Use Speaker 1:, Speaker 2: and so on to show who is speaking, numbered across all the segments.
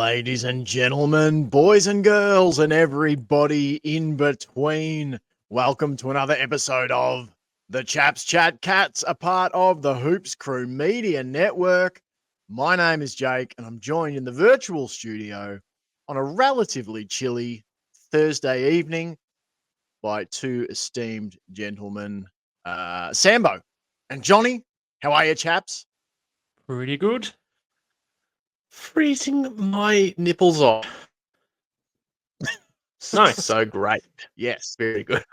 Speaker 1: Ladies and gentlemen, boys and girls, and everybody in between, welcome to another episode of the Chaps Chat Cats, a part of the Hoops Crew Media Network. My name is Jake, and I'm joined in the virtual studio on a relatively chilly Thursday evening by two esteemed gentlemen, Sambo and Johnny. How are you, chaps?
Speaker 2: Pretty good.
Speaker 3: Freezing my nipples off.
Speaker 2: Nice.
Speaker 3: So great.
Speaker 1: Yes.
Speaker 3: Very good.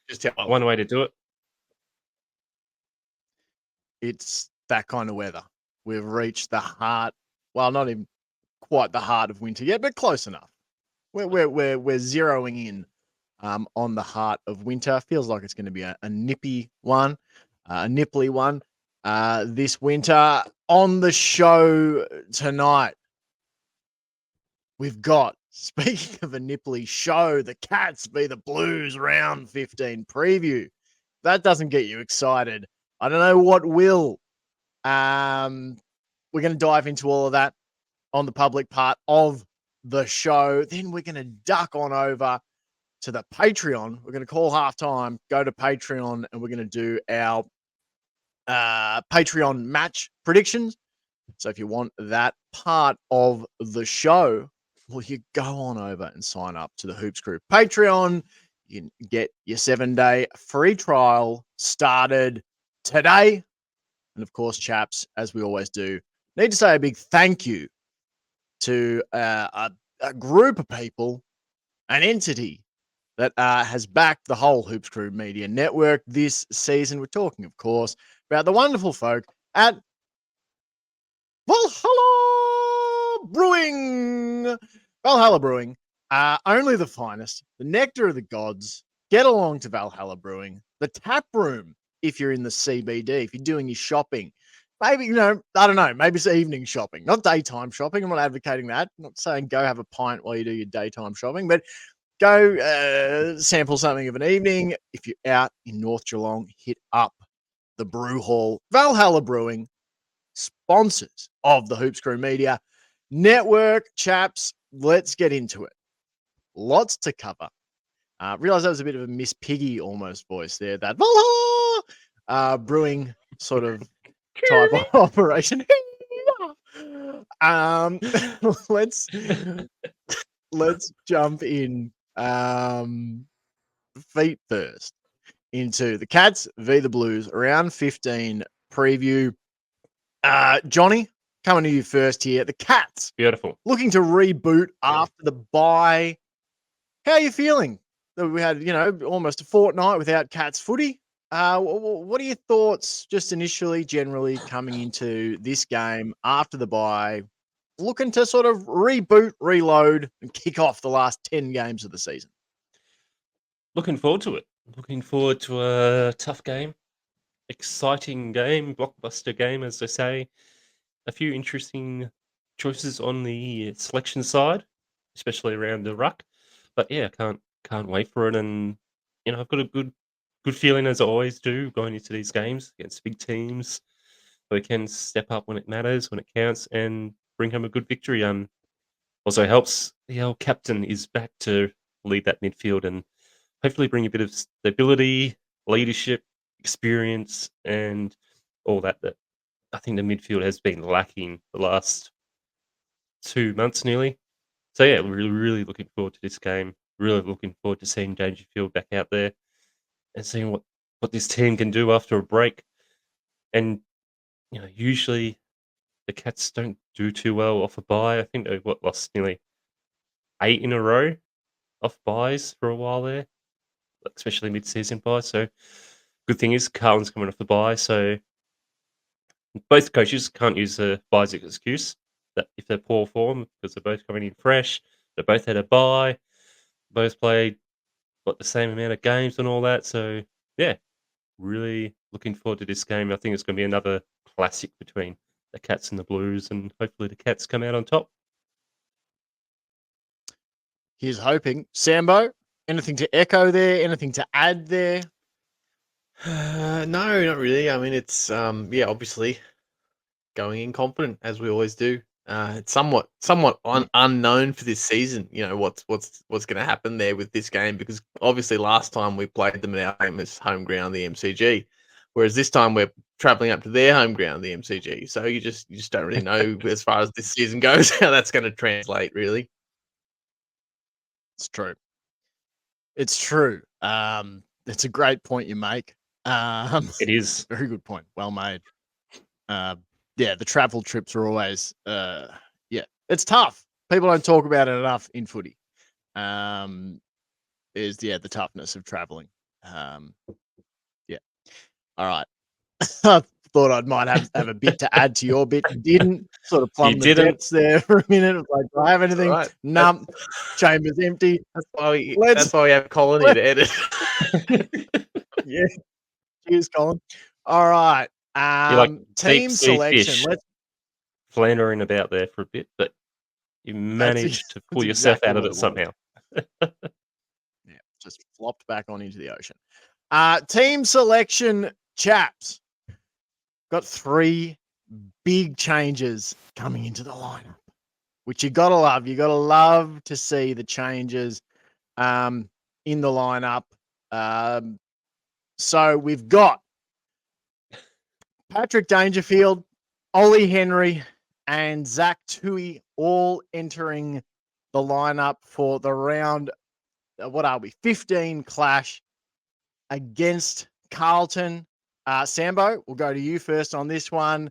Speaker 1: Just how
Speaker 2: One way to do it.
Speaker 1: It's that kind of weather. We've reached the heart. Well, not even quite the heart of winter yet, but close enough. We're zeroing in on the heart of winter. Feels like it's going to be a nippy one, a nipply one this winter. On the show tonight, we've got, speaking of a nipply show, the Cats v the Blues round 15 preview. If that doesn't get you excited, I don't know what will. We're going to dive into all of that on the public part of the show. Then we're going to duck on over to the Patreon. We're going to call halftime, go to Patreon, and we're going to do our Patreon match predictions. So if you want that part of the show, well, you go on over and sign up to the Hoops Crew Patreon. You can get your 7-day free trial started today. And of course, chaps, as we always do, need to say a big thank you to a group of people, an entity that has backed the whole Hoops Crew Media Network this season. We're talking, of course, about the wonderful folk at Valhalla Brewing. Valhalla Brewing, only the finest, the nectar of the gods. Get along to Valhalla Brewing, the tap room. If you're in the CBD, if you're doing your shopping, maybe, I don't know, maybe it's evening shopping, not daytime shopping. I'm not advocating that. I'm not saying go have a pint while you do your daytime shopping, but go sample something of an evening. If you're out in North Geelong, hit up the brew hall. Valhalla Brewing, sponsors of the Hoops Crew Media Network. Chaps, let's get into it. Lots to cover. Realize that was a bit of a Miss Piggy almost voice there. That Valhalla Brewing sort of type of operation. Let's jump in feet first into the Cats v the Blues round 15 preview. Johnny, coming to you first here. The Cats,
Speaker 2: Beautiful.
Speaker 1: looking to reboot after the bye. How are you feeling? We had, almost a fortnight without Cats footy. What are your thoughts just initially, generally coming into this game after the bye, looking to sort of reboot, reload, and kick off the last 10 games of the season?
Speaker 2: Looking forward to it. Looking forward to a tough game, exciting game, blockbuster game, as they say. A few interesting choices on the selection side, especially around the ruck. But yeah, can't wait for it. And I've got a good feeling, as I always do, going into these games against big teams. We can step up when it matters, when it counts, and bring home a good victory. Also helps the old captain is back to lead that midfield and hopefully bring a bit of stability, leadership, experience, and all that I think the midfield has been lacking the last 2 months nearly. So yeah, really, really looking forward to this game. Really looking forward to seeing Dangerfield back out there and seeing what this team can do after a break. And usually the Cats don't do too well off a bye. I think they've lost nearly 8 in a row off byes for a while there, especially mid-season bye. So good thing is Carlton's coming off the bye, so both coaches can't use the byes as an excuse that if they're poor form, because they're both coming in fresh. They both had a bye, both played the same amount of games and all that. So yeah, really looking forward to this game. I think it's going to be another classic between the Cats and the Blues, and hopefully the Cats come out on top.
Speaker 1: Here's hoping. Sambo, anything to echo there? Anything to add there?
Speaker 3: No, not really. I mean, it's obviously going in confident as we always do. It's somewhat unknown for this season. You know what's going to happen there with this game, because obviously last time we played them at our famous home ground, the MCG, whereas this time we're traveling up to their home ground, the MCG. So you just don't really know as far as this season goes how that's going to translate, really.
Speaker 1: It's true. It's true. It's a great point you make.
Speaker 2: It is.
Speaker 1: Very good point. Well made. Yeah, the travel trips are always, yeah, it's tough. People don't talk about it enough in footy. The toughness of traveling. Yeah. All right. I thought I might have a bit to add to your bit. You didn't sort of plumb
Speaker 2: You
Speaker 1: the
Speaker 2: didn't.
Speaker 1: depths there for a minute. It was like, do I have anything?
Speaker 3: Right.
Speaker 1: Num. Chamber's empty.
Speaker 3: That's why we
Speaker 1: Let's-
Speaker 3: have Colony to edit.
Speaker 1: Yeah. Cheers, Colin. All right.
Speaker 2: You're like
Speaker 1: Team
Speaker 2: deep sea
Speaker 1: selection.
Speaker 2: fish.
Speaker 1: Let's.
Speaker 2: Floundering about there for a bit, but you managed to pull
Speaker 1: that's
Speaker 2: yourself
Speaker 1: exactly
Speaker 2: out of
Speaker 1: what
Speaker 2: it
Speaker 1: it was.
Speaker 2: somehow.
Speaker 1: Yeah, just flopped back on into the ocean. Team selection, Chaps. Got 3 big changes coming into the lineup, which you gotta love. You gotta love to see the changes in the lineup. So we've got Patrick Dangerfield, Ollie Henry, and Zach Tui all entering the lineup for the round. What are we? 15 clash against Carlton. Sambo, we'll go to you first on this one.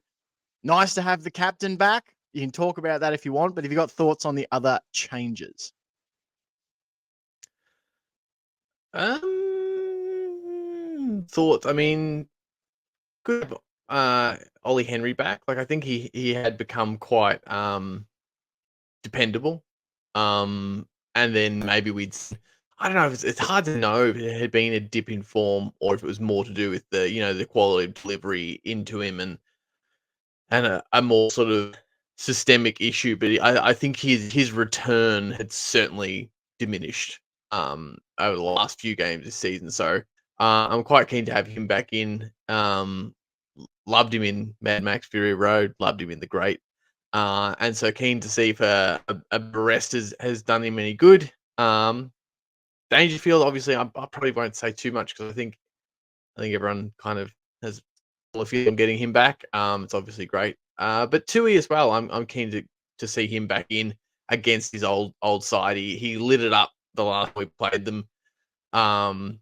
Speaker 1: Nice to have the captain back. You can talk about that if you want, but have you got thoughts on the other changes?
Speaker 3: Thoughts. I mean, good. Ollie Henry back. Like, I think he had become quite dependable. And then maybe I don't know. It's hard to know if it had been a dip in form or if it was more to do with the quality of delivery into him and a more sort of systemic issue. But I think his return had certainly diminished over the last few games this season. So I'm quite keen to have him back in. Loved him in Mad Max Fury Road. Loved him in The Great. And so keen to see if a rest has done him any good. Dangerfield, obviously, I probably won't say too much because I think everyone kind of has a feel on getting him back. It's obviously great. But Tui as well, I'm keen to see him back in against his old side. He lit it up the last we played them. And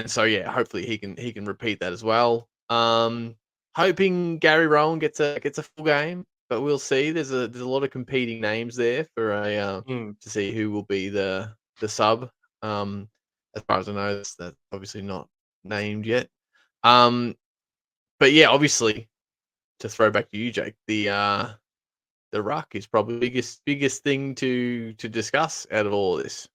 Speaker 3: so yeah, hopefully he can repeat that as well. Hoping Gary Rowan gets a full game, but we'll see. There's a lot of competing names there for to see who will be the sub. As far as I know, that's obviously not named yet. But yeah, obviously, to throw back to you, Jake, the ruck is probably the biggest thing to discuss out of all of this.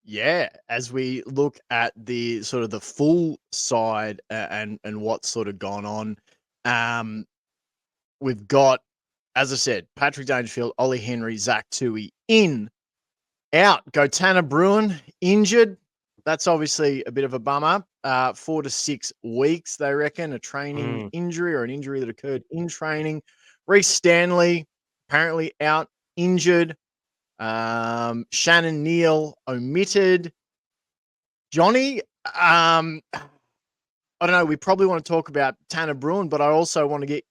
Speaker 1: Yeah, as we look at the sort of the full side and what's sort of gone on, we've got, as I said, Patrick Dangerfield, Ollie Henry, Zach Tui in. Out, go Tanner Bruin, injured. That's obviously a bit of a bummer. 4 to 6 weeks, they reckon, a training injury or an injury that occurred in training. Reece Stanley, apparently out, injured. Shannon Neal omitted. Johnny, I don't know. We probably want to talk about Tanner Bruin, but I also want to get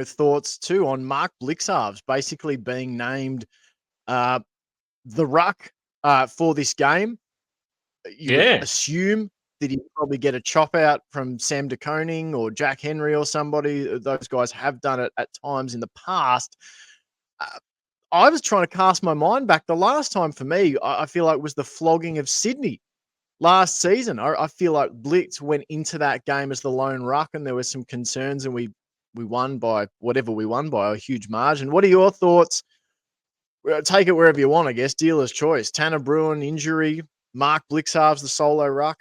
Speaker 1: thoughts too on Mark Blixarves basically being named the ruck for this game. You would assume that he'd probably get a chop out from Sam De Koning or Jack Henry or somebody. Those guys have done it at times in the past. I was trying to cast my mind back. The last time for me, I feel like was the flogging of Sydney last season. I feel like Blitz went into that game as the lone ruck, and there were some concerns, and we won by whatever we won by, a huge margin. What are your thoughts? Take it wherever you want, I guess. Dealer's choice. Tanner Bruin injury, Mark Blixarves the solo ruck.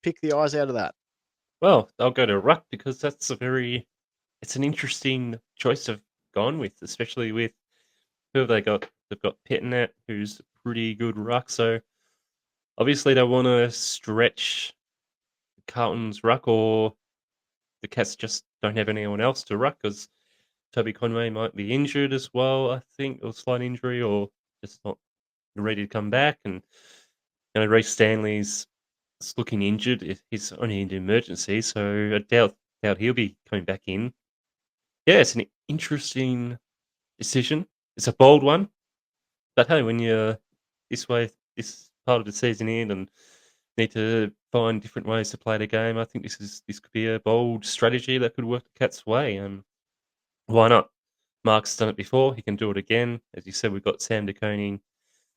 Speaker 1: Pick the eyes out of that.
Speaker 2: Well, I'll go to ruck because it's an interesting choice to have gone with, especially with who have they got? They've got Pettinet, who's a pretty good ruck. So obviously they want to stretch Carlton's ruck, or the Cats just don't have anyone else to ruck because Toby Conway might be injured as well, I think, or slight injury, or just not ready to come back. And Reece Stanley's looking injured. He's only in emergency, so I doubt he'll be coming back in. Yeah, it's an interesting decision. It's a bold one, but hey, when you're this part of the season in, and need to find different ways to play the game, I think this could be a bold strategy that could work the Cats' way. And why not? Mark's done it before; he can do it again. As you said, we've got Sam De Koning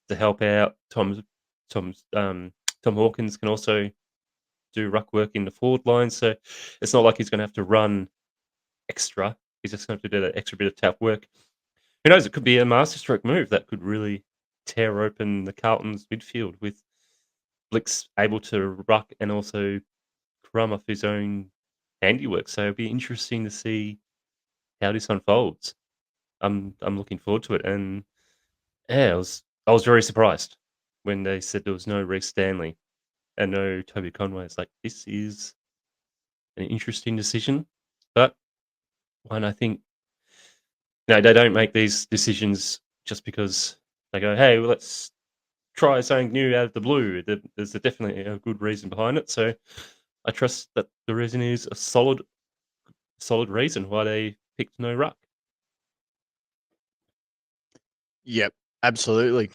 Speaker 2: to help out. Tom Hawkins can also do ruck work in the forward line, so it's not like he's going to have to run extra. He's just going to have to do that extra bit of tap work. Who knows? It could be a masterstroke move that could really tear open the Carlton's midfield with Blix able to ruck and also crumb off his own handiwork. So it'll be interesting to see how this unfolds. I'm looking forward to it, and yeah, I was very surprised when they said there was no Reece Stanley and no Toby Conway. It's like, this is an interesting decision, but one I think they don't make these decisions just because they go, "Hey, well, let's try something new out of the blue." There's definitely a good reason behind it. So I trust that the reason is a solid reason why they picked no ruck.
Speaker 1: Yep, absolutely.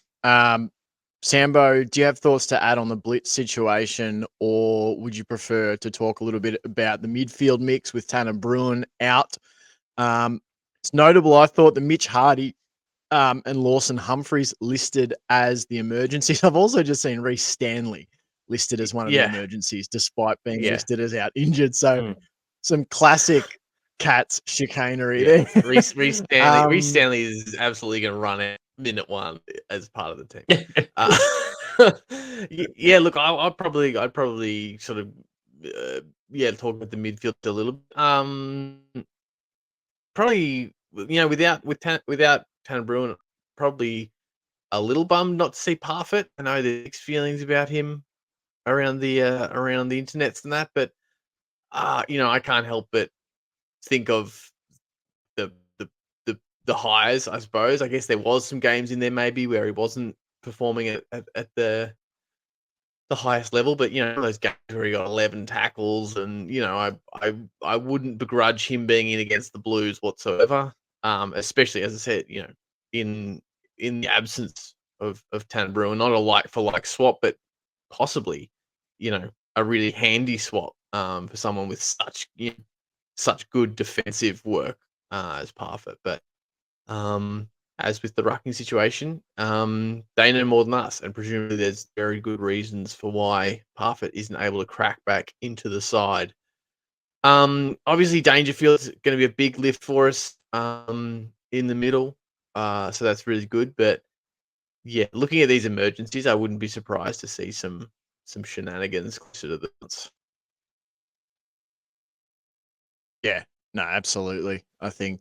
Speaker 1: Sambo, do you have thoughts to add on the blitz situation, or would you prefer to talk a little bit about the midfield mix with Tanner Bruin out? It's notable, I thought, that Mitch Hardy and Lawson Humphreys listed as the emergencies. I've also just seen Reece Stanley listed as one of the emergencies, despite being listed as out injured. So some classic Cats chicanery there.
Speaker 3: Reece Stanley is absolutely going to run out minute one as part of the team. Yeah, look, I'd probably sort of talk about the midfield a little bit. Probably without Tanner Bruin, probably a little bummed not to see Parfitt. I know there's mixed feelings about him around the internets and that, but I can't help but think of the highs, I suppose. I guess there was some games in there maybe where he wasn't performing at the highest level, but those games where he got 11 tackles, and I wouldn't begrudge him being in against the Blues whatsoever. Especially, as I said, in the absence of Tanner Bruin, not a like for like swap, but possibly, a really handy swap for someone with such good defensive work as Parfitt. But as with the rucking situation, they know more than us, and presumably there's very good reasons for why Parfitt isn't able to crack back into the side. Obviously Dangerfield's going to be a big lift for us in the middle, so that's really good. But yeah, looking at these emergencies, I wouldn't be surprised to see some shenanigans closer to the fence.
Speaker 1: Yeah, no, absolutely. I think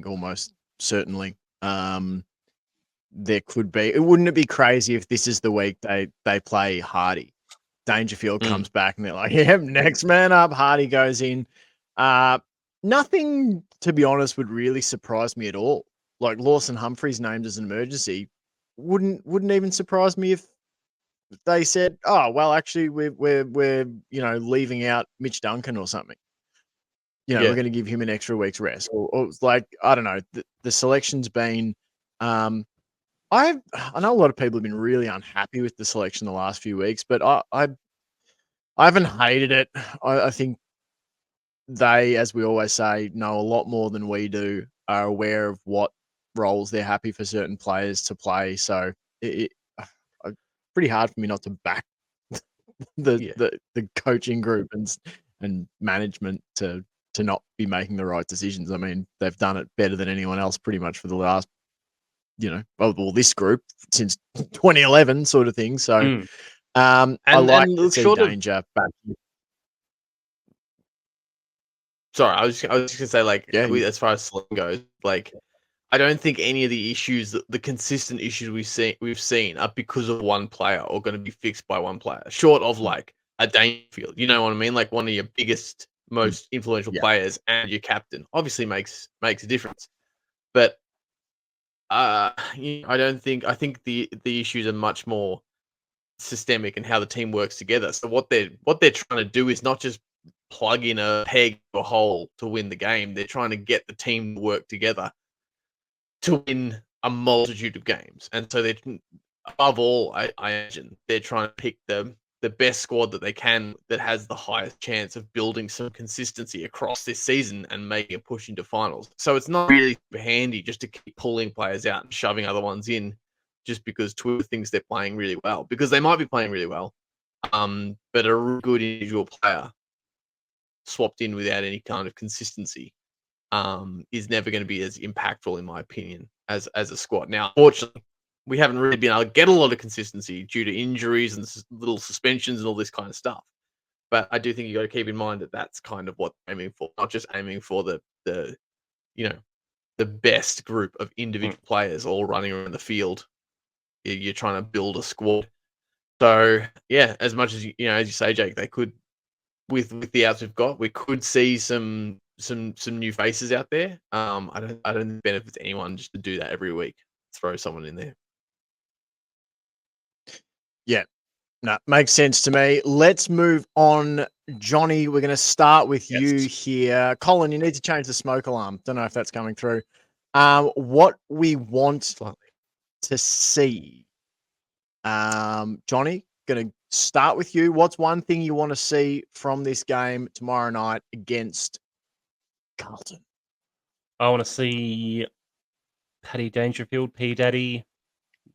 Speaker 1: almost certainly there could be. Wouldn't it be crazy if this is the week they play Hardy? Dangerfield comes back and they're like, "Yeah, next man up." Hardy goes in. Nothing, to be honest, would really surprise me at all. Like Lawson Humphreys named as an emergency wouldn't even surprise me if they said, "Oh, well, actually, we're leaving out Mitch Duncan or something." We're going to give him an extra week's rest, or like, I don't know. The selection's been. I know a lot of people have been really unhappy with the selection the last few weeks, but I haven't hated it. I think they, as we always say, know a lot more than we do, are aware of what roles they're happy for certain players to play. So it's pretty hard for me not to back the coaching group and management to not be making the right decisions. I mean, they've done it better than anyone else pretty much for the last, this group since 2011 sort of thing. So I like to see Danger back.
Speaker 3: Sorry, I was just gonna say, like, as far as Slim goes, like, I don't think any of the issues, the consistent issues we've seen, are because of one player or going to be fixed by one player, short of like a Dangerfield. You know what I mean? Like one of your biggest most influential
Speaker 1: Yeah.
Speaker 3: players and your captain obviously makes a difference. But I think the issues are much more systemic and how the team works together. So what they're trying to do is not just plug in a peg to a hole to win the game. They're trying to get the team to work together to win a multitude of games. And so they, above all, I imagine they're trying to pick the best squad that they can that has the highest chance of building some consistency across this season and making a push into finals. So it's not really super handy just to keep pulling players out and shoving other ones in just because Twitter thinks they're playing really well, because they might be playing really well. But a really good individual player swapped in without any kind of consistency is never going to be as impactful, in my opinion, as a squad. Now, unfortunately, we haven't really been able to get a lot of consistency due to injuries and little suspensions and all this kind of stuff. But I do think you got to keep in mind that that's kind of what they're aiming for, not just aiming for the the best group of individual players all running around the field. You're trying to build a squad. So yeah, as much as as you say, Jake, they could with the outs we've got, we could see some new faces out there. I don't think it benefits anyone just to do that every week. Throw someone in there.
Speaker 1: Yeah. No, makes sense to me. Let's move on. Johnny, we're going to start with you here. Colin, you need to change the smoke alarm. Don't know if that's coming through. What we want to see. Johnny, going to start with you. What's one thing you want to see from this game tomorrow night against Carlton?
Speaker 2: I want to see Paddy Dangerfield, P Daddy,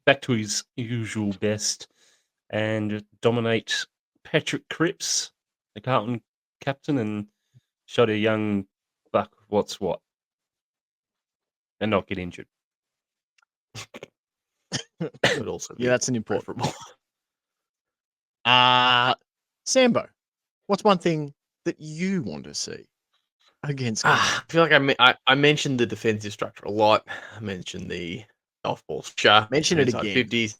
Speaker 2: back to his usual best and dominate Patrick Cripps, the Carlton captain, and show the young buck what's what, and not get injured.
Speaker 3: Would also be
Speaker 1: that's an important.
Speaker 3: preferable.
Speaker 1: Sambo, what's one thing that you want to see against Carlton?
Speaker 3: I feel like I mentioned the defensive structure a lot. I mentioned the off ball shot.
Speaker 1: Mention it again.
Speaker 3: 50s.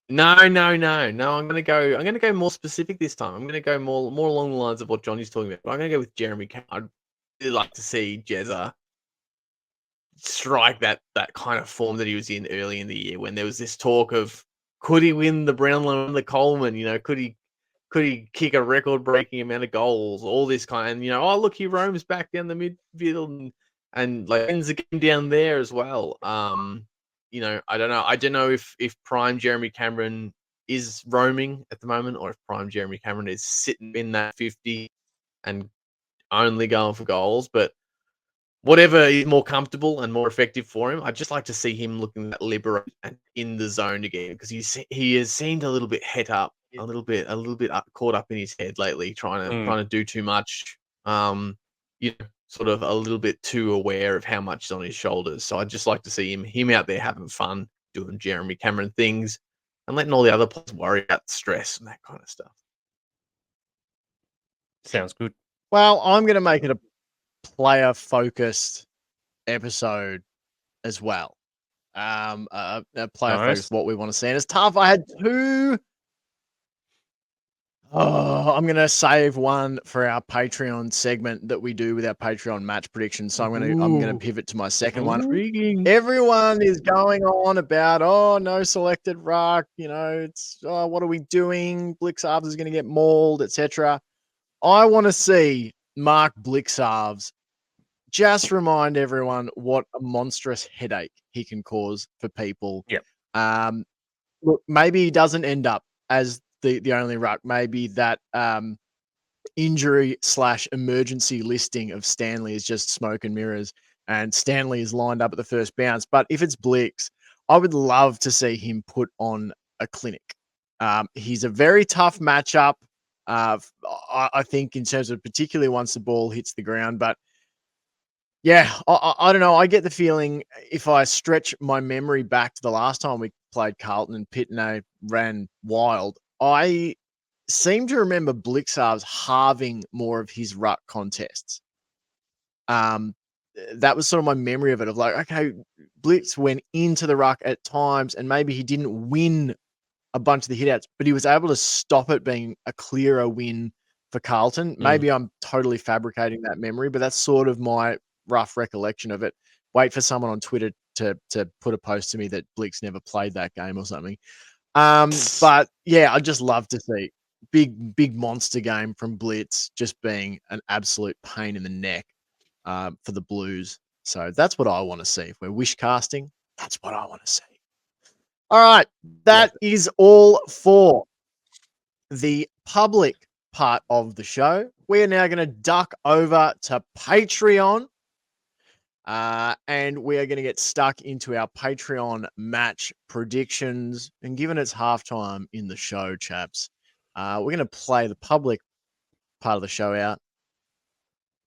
Speaker 3: No. I'm gonna go more specific this time. I'm gonna go more along the lines of what Johnny's talking about. But I'm gonna go with Jeremy Cameron. I'd really like to see Jezza strike that kind of form that he was in early in the year, when there was this talk of, could he win the Brownlow and the Coleman? Could he kick a record-breaking amount of goals? All this kind, and oh look, he roams back down the midfield and like ends the game down there as well. I don't know if prime Jeremy Cameron is roaming at the moment, or if prime Jeremy Cameron is sitting in that 50 and only going for goals. But whatever is more comfortable and more effective for him, I'd just like to see him looking that liberated and in the zone again, because he has seemed a little bit het up, a little bit caught up in his head lately, trying to do too much. Sort of a little bit too aware of how much is on his shoulders. So I'd just like to see him out there having fun, doing Jeremy Cameron things, and letting all the other players worry about stress and that kind of stuff.
Speaker 2: Sounds good.
Speaker 1: Well, I'm going to make it a player-focused episode as well. A player-focused, what we want to see. And it's tough. I had two. I'm going to save one for our Patreon segment that we do with our Patreon match predictions. So I'm going to pivot to my second one. Everyone is going on about, no selected ruck. It's what are we doing? Blixarves is going to get mauled, etc. I want to see Mark Blixarves just remind everyone what a monstrous headache he can cause for people.
Speaker 2: Yep.
Speaker 1: Look, maybe he doesn't end up as the only ruck. Maybe that injury/emergency listing of Stanley is just smoke and mirrors, and Stanley is lined up at the first bounce. But if it's Blix, I would love to see him put on a clinic. He's a very tough matchup. I think in terms of particularly once the ball hits the ground, but yeah, I don't know. I get the feeling, if I stretch my memory back to the last time we played Carlton and Pitney ran wild, I seem to remember Blixarves halving more of his ruck contests. That was sort of my memory of it, of like, okay, Blitz went into the ruck at times and maybe he didn't win a bunch of the hitouts, but he was able to stop it being a clearer win for Carlton. Maybe I'm totally fabricating that memory, but that's sort of my rough recollection of it. Wait for someone on Twitter to put a post to me that Blick's never played that game or something. But yeah, I'd just love to see big monster game from Blitz just being an absolute pain in the neck for the Blues. So that's what I want to see. If we're wish casting, that's what I want to see. All right, that is all for the public part of the show. We are now going to duck over to Patreon. And we are going to get stuck into our Patreon match predictions. And given it's halftime in the show, chaps, we're going to play the public part of the show out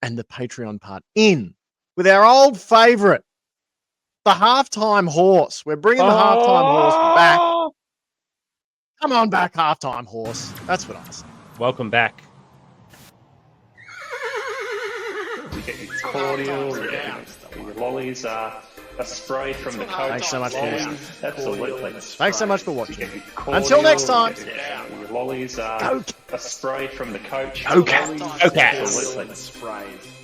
Speaker 1: and the Patreon part in with our old favorite, the halftime horse. We're bringing the halftime horse back. Come on back, halftime horse. That's what I say.
Speaker 2: Welcome back.
Speaker 4: We get your cordial, we get your lollies, a spray from the coach.
Speaker 1: Thanks so much for listening.
Speaker 4: Absolutely.
Speaker 1: Thanks so much for watching. Until next time.
Speaker 4: Your lollies, a spray from the coach.
Speaker 2: Okay.
Speaker 4: Absolutely.
Speaker 5: Sprays.